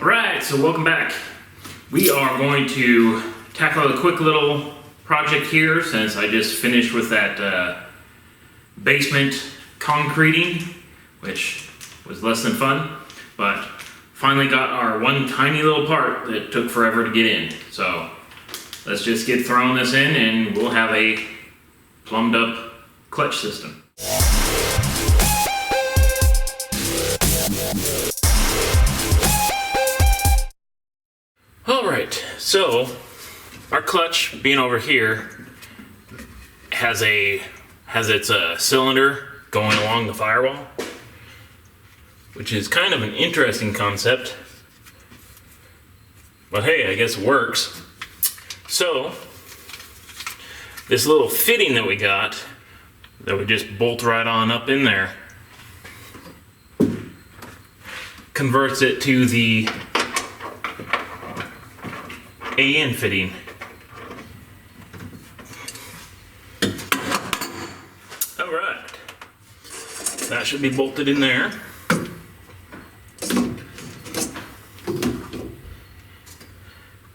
Alright, so welcome back. We are going to tackle a quick little project here since I just finished with that basement concreting, which was less than fun, but finally got our one tiny little part that took forever to get in. So let's just get throwing this in and we'll have a plumbed up clutch system. Alright, so our clutch being over here has its cylinder going along the firewall, which is kind of an interesting concept, but hey, I guess it works. So this little fitting that we got, that we just bolt right on up in there, converts it to the AN fitting. Alright, that should be bolted in there.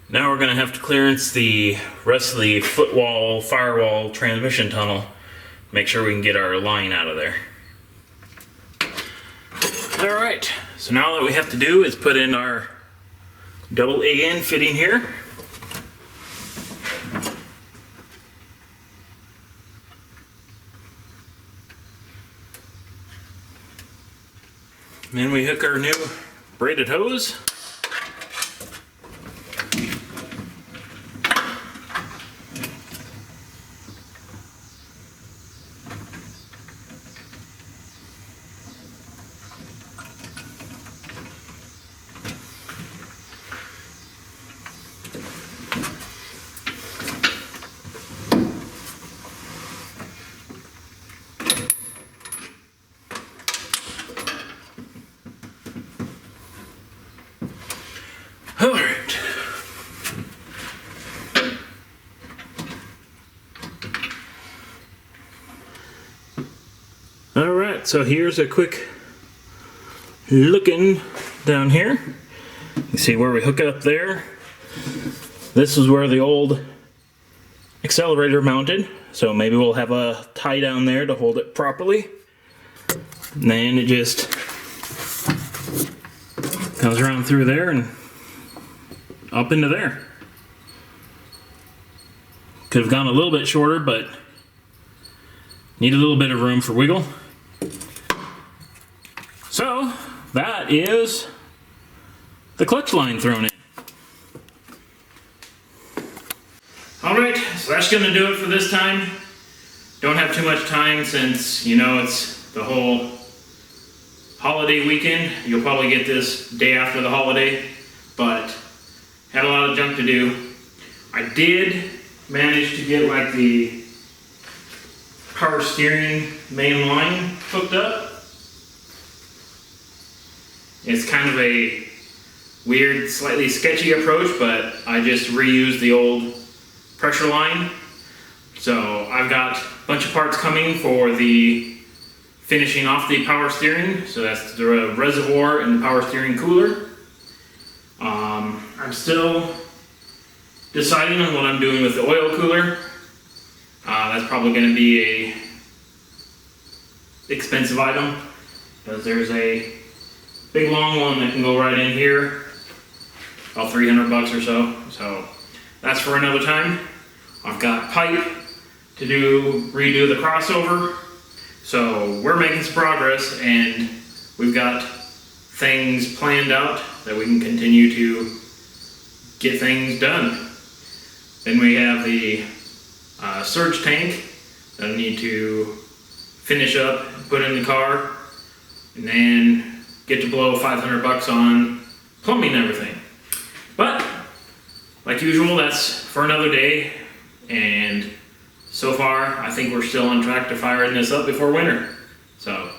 Now we're going to have to clearance the rest of the footwall, firewall, transmission tunnel. Make sure we can get our line out of there. Alright, so now all that we have to do is put in our double AN fitting here. Then we hook our new braided hose. Alright. Alright, so here's a quick looking down here. You see where we hook up there? This is where the old accelerator mounted, so maybe we'll have a tie down there to hold it properly. And then it just comes around through there and up into there. Could have gone a little bit shorter, but need a little bit of room for wiggle. So that is the clutch line thrown in. Alright, so that's gonna do it for this time. Don't have too much time since, you know, it's the whole holiday weekend. You'll probably get this day after the holiday, but had a lot of junk to do. I did manage to get like the power steering main line hooked up. It's kind of a weird, slightly sketchy approach, but I just reused the old pressure line. So I've got a bunch of parts coming for the finishing off the power steering. So that's the reservoir and the power steering cooler. I'm still deciding on what I'm doing with the oil cooler. That's probably going to be a expensive item because there's a big long one that can go right in here, about 300 bucks or so. So that's for another time. I've got pipe to redo the crossover. So we're making some progress and we've got things planned out that we can continue to get things done. Then we have the surge tank that I need to finish up, put in the car, and then get to blow 500 bucks on plumbing and everything. But like usual, that's for another day, and so far I think we're still on track to firing this up before winter. So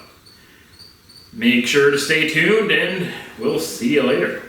make sure to stay tuned and we'll see you later.